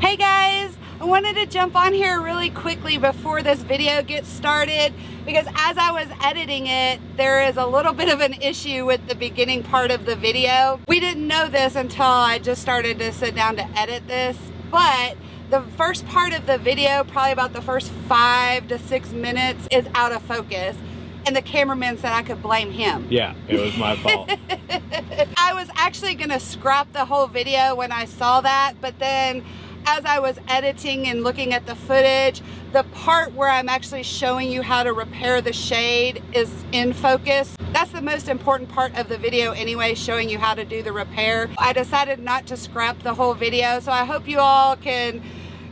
Hey guys, I wanted to jump on here really quickly before this video gets started because as I was editing it, there is a little bit of an issue with the beginning part of the video. We didn't know this until I just started to sit down to edit this, but the first part of the video, probably about the first 5 to 6 minutes, is out of focus. And the cameraman said I could blame him. Yeah, it was my fault. I was actually gonna scrap the whole video when I saw that, but then as I was editing and looking at the footage, the part where I'm actually showing you how to repair the shade is in focus. That's the most important part of the video anyway, showing you how to do the repair. I decided not to scrap the whole video, so I hope you all can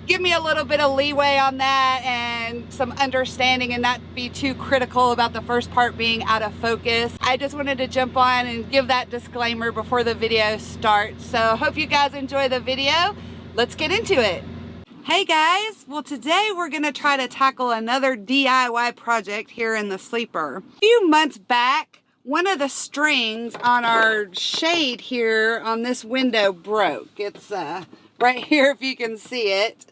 give me a little bit of leeway on that and some understanding and not be too critical about the first part being out of focus. I just wanted to jump on and give that disclaimer before the video starts. So hope you guys enjoy the video. Let's get into it. Hey guys, well today we're gonna try to tackle another DIY project here in the sleeper. A few months back, one of the strings on our shade here on this window broke. It's right here if you can see it.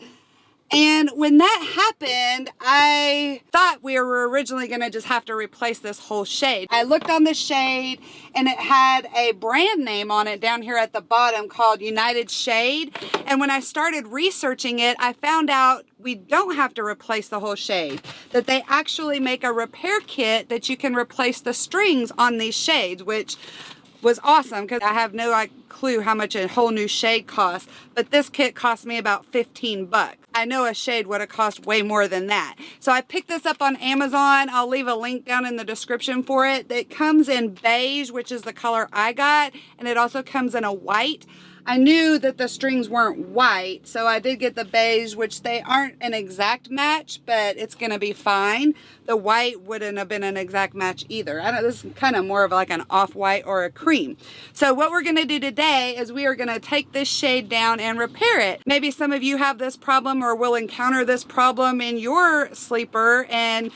And when that happened, I thought we were originally gonna just have to replace this whole shade. I looked on the shade and it had a brand name on it down here at the bottom called United Shade. And when I started researching it, I found out we don't have to replace the whole shade, that they actually make a repair kit that you can replace the strings on these shades, which was awesome because I have no clue how much a whole new shade costs, but this kit cost me about 15 bucks. I know a shade would have cost way more than that. So I picked this up on Amazon. I'll leave a link down in the description for it. It comes in beige, which is the color I got, and it also comes in a white. I knew that the strings weren't white, so I did get the beige, which they aren't an exact match, but it's gonna be fine. The white wouldn't have been an exact match either. I know this is kind of more of like an off-white or a cream. So what we're gonna do today is we are gonna take this shade down and repair it. Maybe some of you have this problem or will encounter this problem in your sleeper, and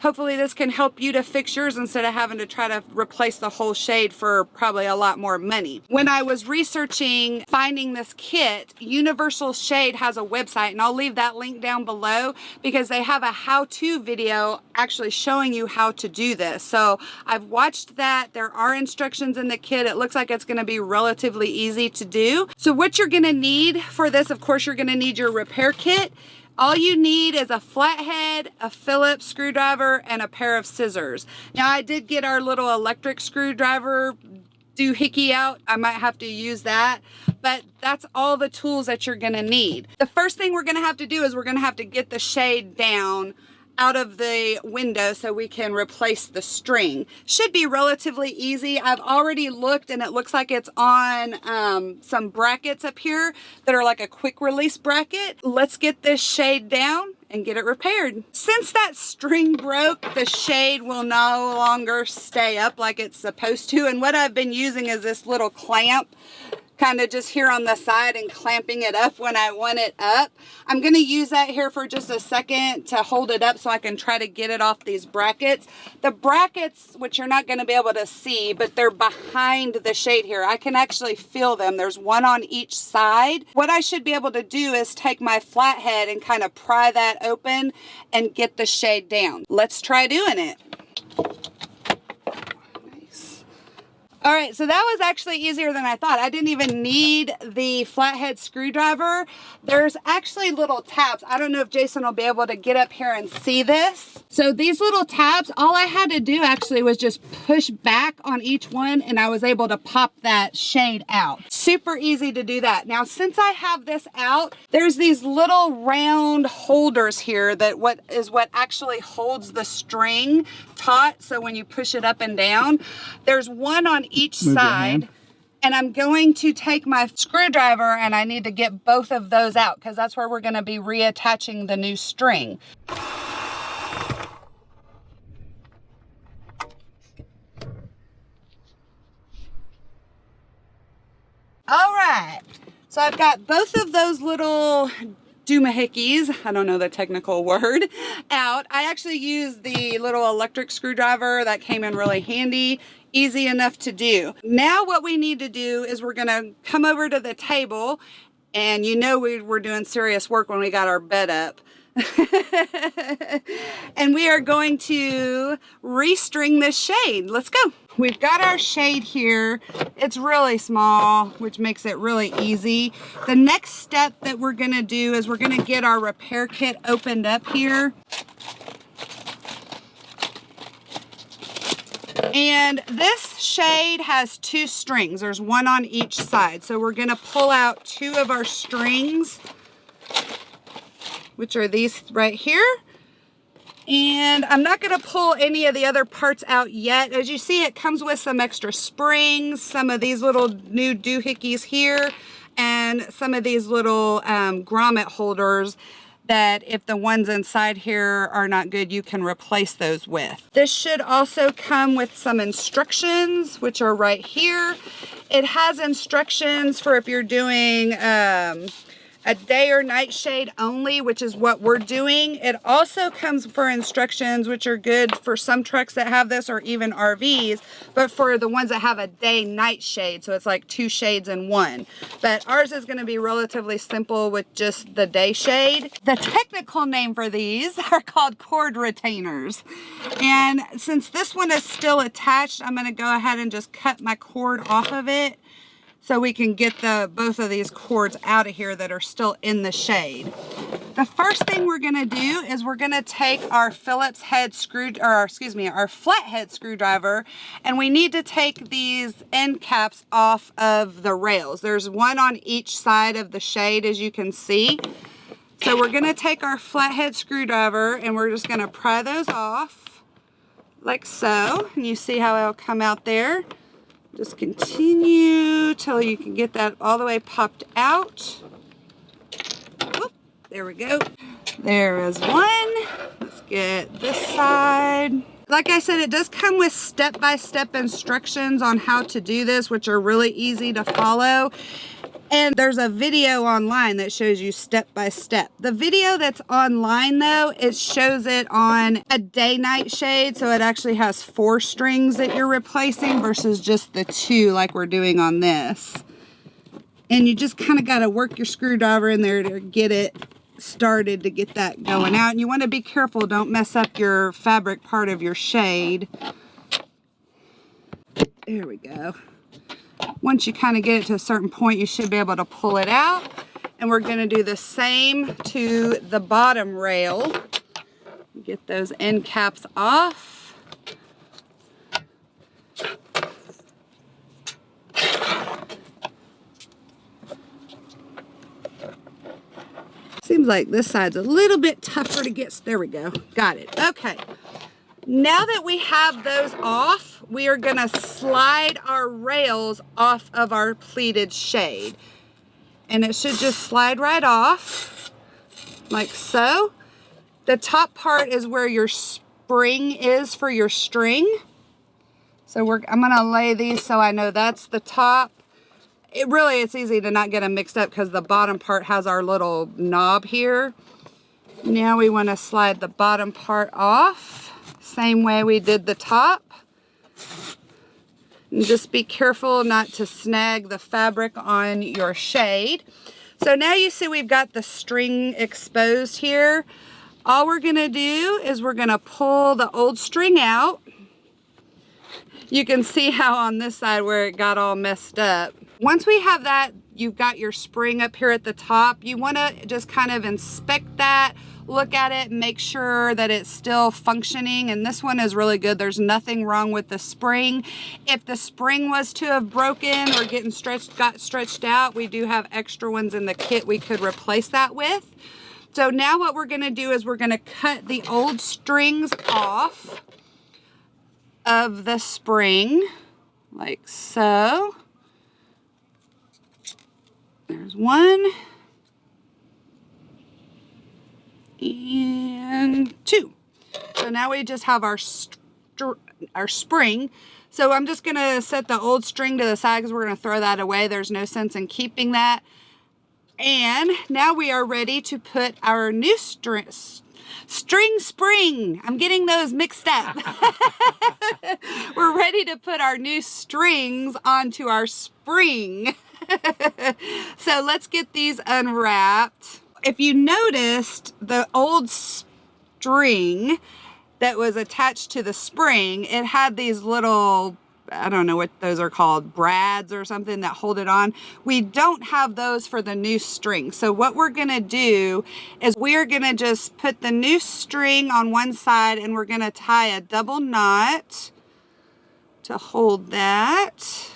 hopefully this can help you to fix yours instead of having to try to replace the whole shade for probably a lot more money. When I was researching finding this kit, Universal Shade has a website, and I'll leave that link down below because they have a how-to video actually showing you how to do this. So I've watched that. There are instructions in the kit. It looks like it's going to be relatively easy to do. So what you're going to need for this, of course, you're going to need your repair kit. All you need is a flathead, a Phillips screwdriver, and a pair of scissors. Now I did get our little electric screwdriver doohickey out. I might have to use that, but that's all the tools that you're gonna need. The first thing we're gonna have to do is we're gonna have to get the shade down out of the window so we can replace the string. Should be relatively easy. I've already looked and it looks like it's on some brackets up here that are like a quick release bracket. Let's get this shade down and get it repaired. Since that string broke, the shade will no longer stay up like it's supposed to, and what I've been using is this little clamp, kind of just here on the side and clamping it up when I want it up. I'm gonna use that here for just a second to hold it up so I can try to get it off these brackets. The brackets, which you're not gonna be able to see, but they're behind the shade here. I can actually feel them. There's one on each side. What I should be able to do is take my flathead and kind of pry that open and get the shade down. Let's try doing it. All right, so that was actually easier than I thought. I didn't even need the flathead screwdriver. There's actually little tabs. I don't know if Jason will be able to get up here and see this. So these little tabs, all I had to do actually was just push back on each one and I was able to pop that shade out. Super easy to do that. Now, since I have this out, there's these little round holders here that what actually holds the string taut. So when you push it up and down, there's one on each side, and I'm going to take my screwdriver and I need to get both of those out because that's where we're going to be reattaching the new string. All right, so I've got both of those little doomahickeys, I don't know the technical word, out. I actually used the little electric screwdriver that came in really handy. Easy enough to do. Now what we need to do is we're gonna come over to the table And you know we were doing serious work when we got our bed up. And we are going to restring this shade. Let's go. We've got our shade here. It's really small, which makes it really easy. The next step that we're gonna do is we're gonna get our repair kit opened up here. And this shade has 2 strings. There's 1 on each side. So we're gonna pull out 2 of our strings, which are these right here. And I'm not gonna pull any of the other parts out yet. As you see, it comes with some extra springs, some of these little new doohickeys here, and some of these little grommet holders that if the ones inside here are not good, you can replace those with. This should also come with some instructions, which are right here. It has instructions for if you're doing a day or night shade only, which is what we're doing. It also comes for instructions, which are good for some trucks that have this or even RVs, but for the ones that have a day night shade, so it's like 2 shades in 1. But ours is gonna be relatively simple with just the day shade. The technical name for these are called cord retainers. And since this one is still attached, I'm gonna go ahead and just cut my cord off of it, so we can get both of these cords out of here that are still in the shade. The first thing we're gonna do is we're gonna take our Phillips head our flathead screwdriver, and we need to take these end caps off of the rails. There's 1 on each side of the shade, as you can see. So we're gonna take our flathead screwdriver and we're just gonna pry those off like so. And you see how it'll come out there. Just continue till you can get that all the way popped out. Whoop, there we go. There is 1. Let's get this side. Like I said, it does come with step-by-step instructions on how to do this, which are really easy to follow. And there's a video online that shows you step by step. The video that's online though, it shows it on a day-night shade. So it actually has 4 strings that you're replacing versus just the 2 like we're doing on this. And you just kind of got to work your screwdriver in there to get it started to get that going out. And you want to be careful, don't mess up your fabric part of your shade. There we go. Once you kind of get it to a certain point, you should be able to pull it out. And we're going to do the same to the bottom rail. Get those end caps off. Seems like this side's a little bit tougher to get. There we go. Got it. Okay. Now that we have those off, we are gonna slide our rails off of our pleated shade. And it should just slide right off, like so. The top part is where your spring is for your string. So I'm gonna lay these so I know that's the top. It's easy to not get them mixed up because the bottom part has our little knob here. Now we wanna slide the bottom part off. Same way we did the top. And just be careful not to snag the fabric on your shade. So now you see we've got the string exposed here. All we're gonna do is we're gonna pull the old string out. You can see how on this side where it got all messed up. Once we have that, you've got your spring up here at the top. You wanna just kind of inspect that, look at it, make sure that it's still functioning. And this one is really good. There's nothing wrong with the spring. If the spring was to have broken or got stretched out, we do have extra ones in the kit we could replace that with. So now what we're gonna do is we're gonna cut the old strings off of the spring, like so. There's 1. And 2. So now we just have our spring. So I'm just gonna set the old string to the side because we're gonna throw that away. There's no sense in keeping that. And now we are ready to put our new spring. I'm getting those mixed up. We're ready to put our new strings onto our spring. So let's get these unwrapped. If you noticed, the old string that was attached to the spring, it had these little, I don't know what those are called, brads or something that hold it on. We don't have those for the new string. So what we're gonna do is we're gonna just put the new string on one side and we're gonna tie a double knot to hold that.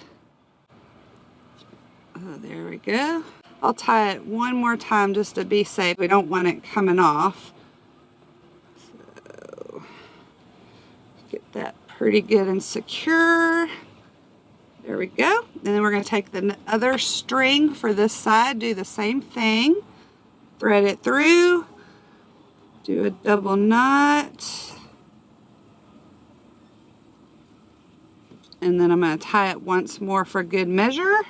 Oh, there we go. I'll tie it one more time just to be safe. We don't want it coming off. So get that pretty good and secure. There we go. And then we're going to take the other string for this side, do the same thing, thread it through, do a double knot, and then I'm going to tie it once more for good measure.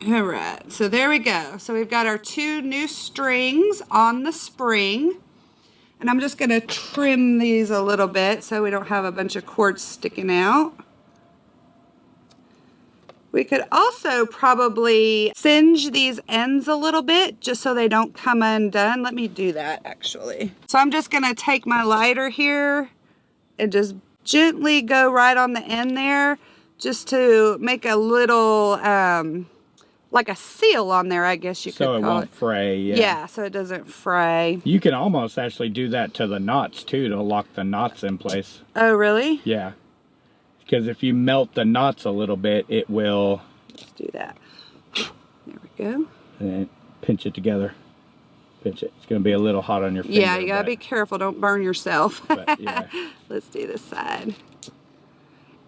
All right, so there we go. So we've got our 2 new strings on the spring. And I'm just gonna trim these a little bit so we don't have a bunch of cords sticking out. We could also probably singe these ends a little bit just so they don't come undone. Let me do that actually. So I'm just gonna take my lighter here and just gently go right on the end there just to make a little, like a seal on there, I guess you could call it. So it won't fray, yeah. Yeah, so it doesn't fray. You can almost actually do that to the knots too, to lock the knots in place. Oh, really? Yeah. Because if you melt the knots a little bit, it will... Let's do that. There we go. And then pinch it together. Pinch it. It's going to be a little hot on your finger. Yeah, you got to be careful. Don't burn yourself. But, yeah. Let's do this side.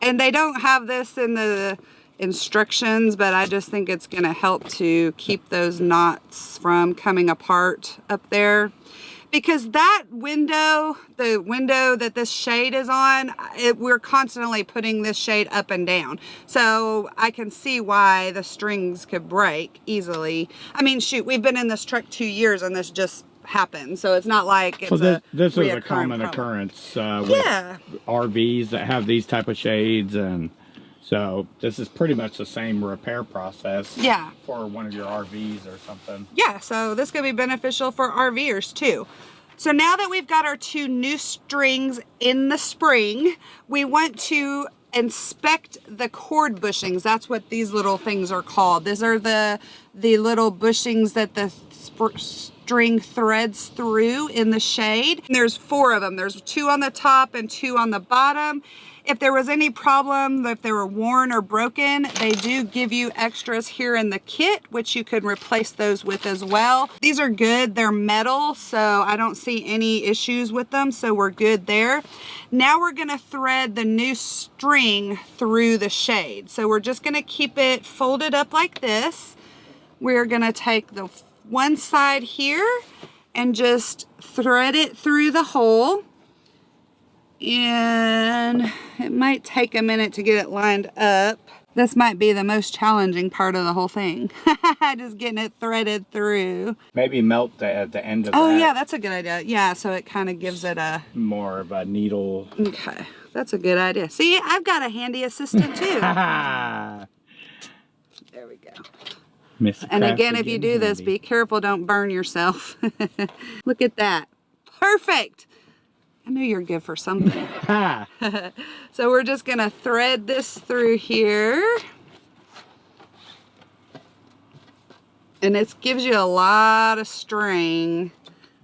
And they don't have this in the instructions, but I just think it's going to help to keep those knots from coming apart up there, because that window, the window that this shade is on, we're constantly putting this shade up and down, so I can see why the strings could break easily. I mean, shoot, we've been in this truck 2 years and this just happened, so it's not like it's this is a common occurrence with RVs that have these type of shades, and so this is pretty much the same repair process for one of your RVs or something. Yeah, so this could be beneficial for RVers too. So now that we've got our 2 new strings in the spring, we want to inspect the cord bushings. That's what these little things are called. These are the little bushings that the string threads through in the shade. And there's 4 of them. There's 2 on the top and 2 on the bottom. If there was any problem, if they were worn or broken, they do give you extras here in the kit, which you could replace those with as well. These are good. They're metal, so I don't see any issues with them, so we're good there. Now we're going to thread the new string through the shade. So we're just going to keep it folded up like this. We're going to take the one side here and just thread it through the hole. And it might take a minute to get it lined up. This might be the most challenging part of the whole thing. Just getting it threaded through. Maybe melt at the end of that. Oh yeah, that's a good idea. Yeah, so it kind of gives it a... more of a needle. Okay, that's a good idea. See, I've got a handy assistant too. There we go. Miss and again, if you do this, be careful, don't burn yourself. Look at that. Perfect. I knew you were good for something. So we're just going to thread this through here. And it gives you a lot of string.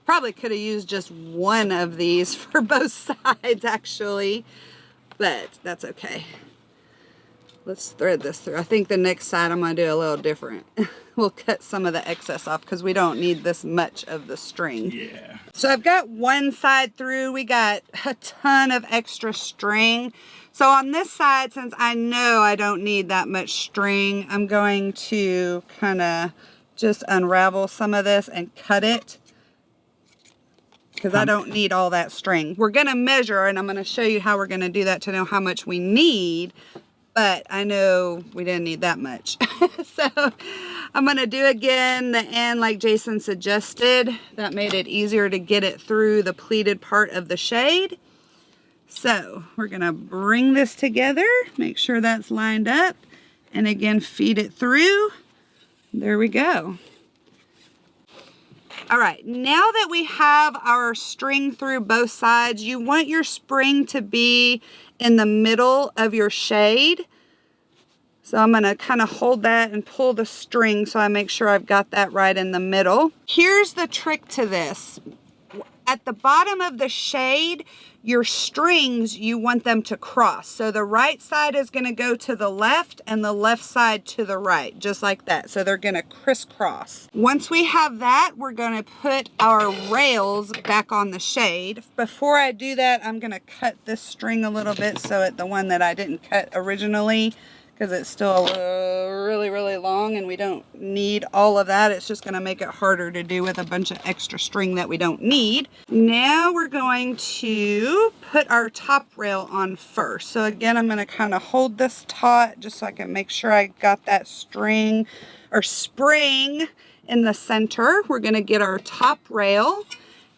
Probably could have used just one of these for both sides, actually. But that's okay. Let's thread this through. I think the next side I'm going to do a little different. We'll cut some of the excess off because we don't need this much of the string. Yeah. So I've got one side through. We got a ton of extra string. So on this side, since I know I don't need that much string, I'm going to kind of just unravel some of this and cut it, because I don't need all that string. We're going to measure, and I'm going to show you how we're going to do that to know how much we need. But I know we didn't need that much. So I'm going to do again the end like Jason suggested. That made it easier to get it through the pleated part of the shade. So we're going to bring this together, make sure that's lined up, And again, feed it through. There we go. All right, now that we have our string through both sides, you want your spring to be in the middle of your shade. So I'm gonna kind of hold that and pull the string so I make sure I've got that right in the middle. Here's the trick to this. At the bottom of the shade, your strings, you want them to cross. So the right side is gonna go to the left and the left side to the right, just like that. So they're gonna crisscross. Once we have that, we're gonna put our rails back on the shade. Before I do that, I'm gonna cut this string a little bit so the one that I didn't cut originally, because it's still really long and we don't need all of that. It's just gonna make it harder to do with a bunch of extra string that we don't need. Now we're going to put our top rail on first. So again, I'm gonna kind of hold this taut just so I can make sure I got that string or spring in the center. We're gonna get our top rail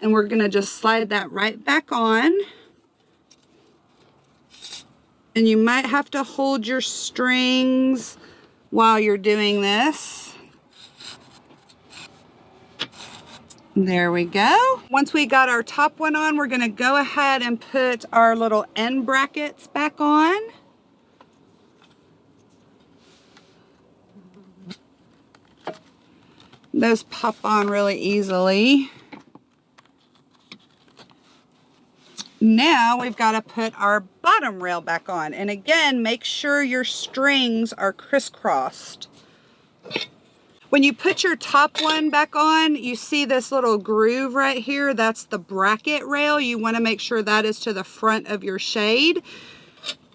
and we're gonna just slide that right back on. And you might have to hold your strings while you're doing this. There we go. Once we got our top one on, we're gonna go ahead and put our little end brackets back on. Those pop on really easily. Now we've got to put our bottom rail back on. And again, make sure your strings are crisscrossed. When you put your top one back on, you see this little groove right here. That's the bracket rail. You want to make sure that is to the front of your shade.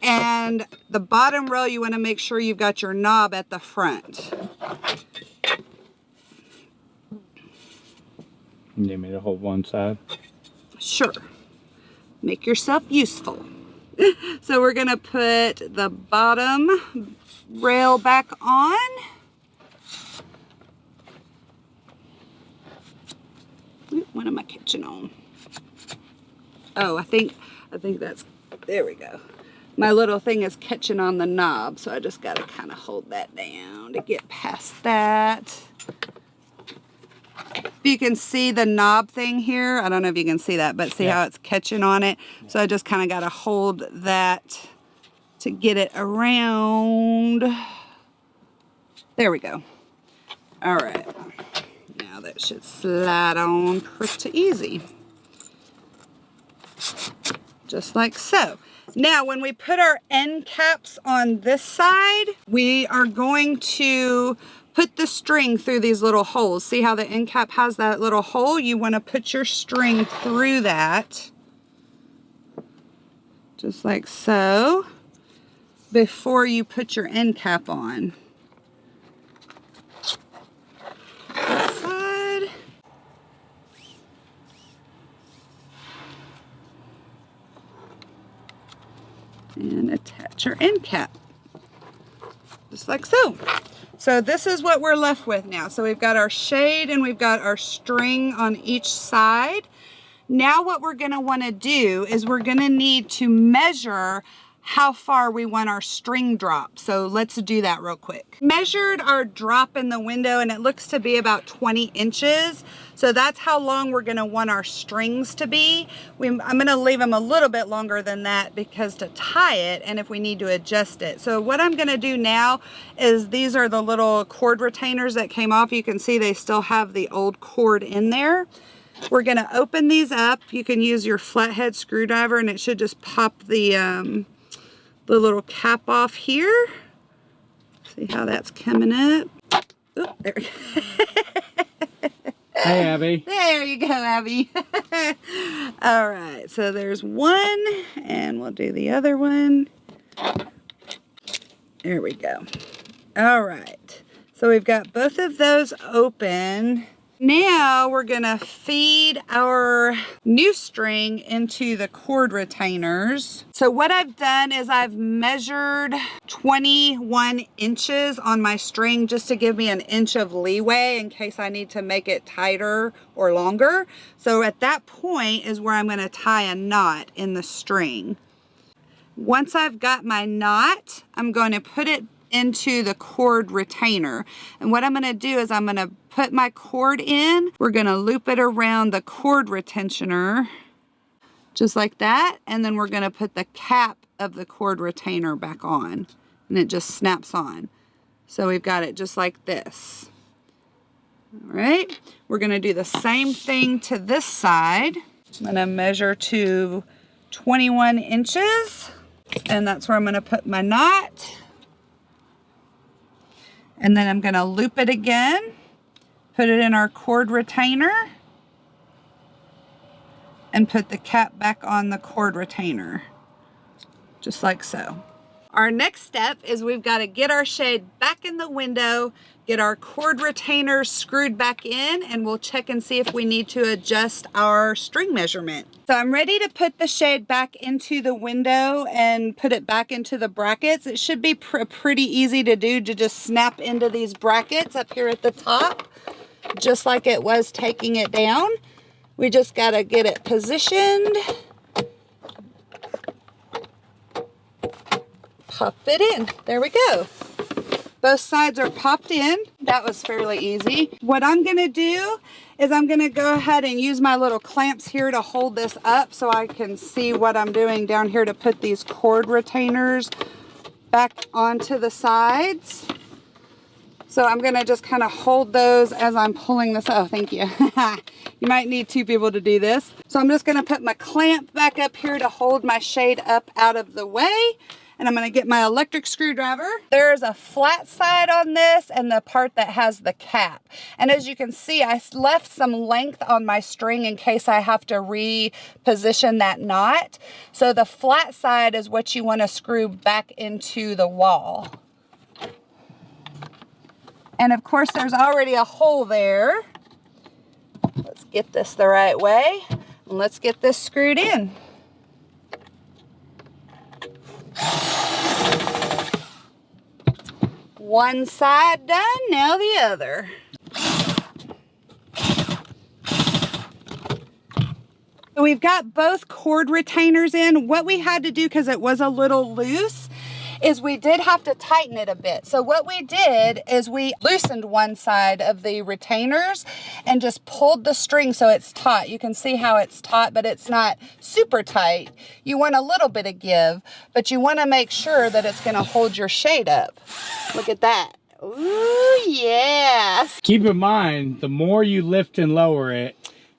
And the bottom rail, you want to make sure you've got your knob at the front. You need me to hold one side? Sure. Make yourself useful. So we're gonna put the bottom rail back on. What am I catching on? Oh, I think that's, there we go. My little thing is catching on the knob, so I just gotta kind of hold that down to get past that. You can see the knob thing here. I don't know if you can see that, but see how it's catching on it. So I just kind of got to hold that to get it around. There we go. All right. Now that should slide on pretty easy. Just like so. Now, when we put our end caps on this side, we are going to put the string through these little holes. See how the end cap has that little hole? You want to put your string through that, just like so, before you put your end cap on. That side. And attach your end cap, just like so. So this is what we're left with now. So we've got our shade and we've got our string on each side. Now what we're gonna wanna do is we're gonna need to measure how far we want our string drop. So let's do that real quick. Measured our drop in the window and it looks to be about 20 inches. So that's how long we're gonna want our strings to be. I'm gonna leave them a little bit longer than that because to tie it and if we need to adjust it. So what I'm gonna do now is these are the little cord retainers that came off. You can see they still have the old cord in there. We're gonna open these up. You can use your flathead screwdriver and it should just pop the little cap off here. See how that's coming up? Oh, there we go. Hey, Abby. There you go, Abby. All right, so there's one, and we'll do the other one. There we go. All right, so we've got both of those open. Now we're gonna feed our new string into the cord retainers. So what I've done is I've measured 21 inches on my string just to give me an inch of leeway in case I need to make it tighter or longer. So at that point is where I'm gonna tie a knot in the string. Once I've got my knot, I'm going to put it into the cord retainer. And what I'm going to do is I'm going to put my cord in. We're going to loop it around the cord retentioner just like that. And then we're going to put the cap of the cord retainer back on, and it just snaps on. So we've got it just like this. All right, we're going to do the same thing to this side. I'm going to measure to 21 inches, and that's where I'm going to put my knot. And then I'm going to loop it again, put it in our cord retainer, and put the cap back on the cord retainer, just like so. Our next step is we've got to get our shade back in the window, get our cord retainer screwed back in, and we'll check and see if we need to adjust our string measurement. So I'm ready to put the shade back into the window and put it back into the brackets. It should be pretty easy to do, to just snap into these brackets up here at the top, just like it was taking it down. We just got to get it positioned. Pop it in. There we go. Both sides are popped in. That was fairly easy. What I'm going to do is I'm going to go ahead and use my little clamps here to hold this up so I can see what I'm doing down here to put these cord retainers back onto the sides. So I'm going to just kind of hold those as I'm pulling this. Oh, thank you. You might need two people to do this. So I'm just going to put my clamp back up here to hold my shade up out of the way. And I'm going to get my electric screwdriver. There's a flat side on this and the part that has the cap. And as you can see, I left some length on my string in case I have to reposition that knot. So the flat side is what you want to screw back into the wall. And of course, there's already a hole there. Let's get this the right way. And let's get this screwed in. One side done, now the other. So we've got both cord retainers in. What we had to do, because it was a little loose, is we did have to tighten it a bit. So what we did is we loosened one side of the retainers and just pulled the string so it's taut. You can see how it's taut, but it's not super tight. You want a little bit of give, but you want to make sure that it's going to hold your shade up. Look at that. Ooh, yes. Keep in mind, the more you lift and lower it,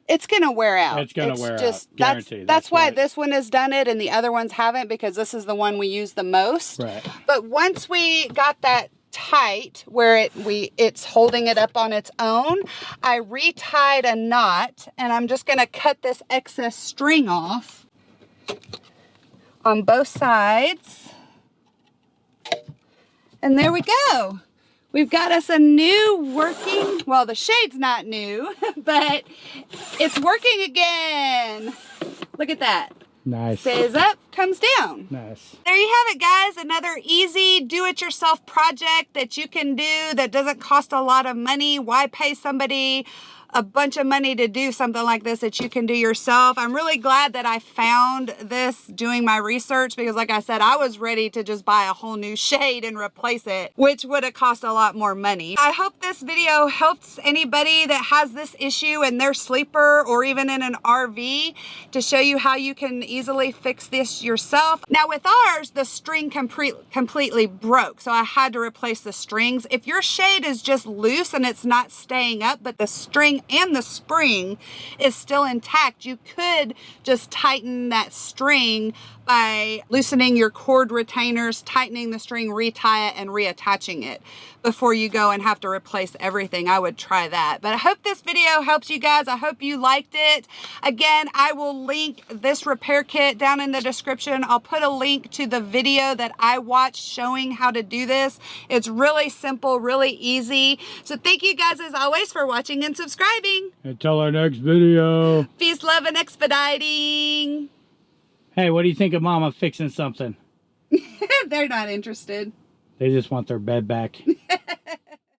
it's going to wear out. It's going to wear out, guaranteed. That's why this one has done it and the other ones haven't, because this is the one we use the most. Right. But once we got that tight where it's holding it up on its own, I retied a knot, and I'm just going to cut this excess string off on both sides. And there we go. We've got us a new working, well, the shade's not new, but it's working again. Look at that. Nice. Stays up, comes down. Nice. There you have it, guys. Another easy do-it-yourself project that you can do that doesn't cost a lot of money. Why pay somebody a bunch of money to do something like this that you can do yourself? I'm really glad that I found this doing my research, because like I said, I was ready to just buy a whole new shade and replace it, which would have cost a lot more money. I hope this video helps anybody that has this issue in their sleeper or even in an RV, to show you how you can easily fix this yourself. Now with ours, the string completely broke, so I had to replace the strings. If your shade is just loose and it's not staying up, but the string and the spring is still intact, you could just tighten that string by loosening your cord retainers, tightening the string, retie it, and reattaching it before you go and have to replace everything. I would try that. But I hope this video helps you guys. I hope you liked it. Again, I will link this repair kit down in the description. I'll put a link to the video that I watched showing how to do this. It's really simple, really easy. So thank you guys as always for watching and subscribing. Until our next video. Peace, love, and expediting. Hey, what do you think of Mama fixing something? They're not interested. They just want their bed back.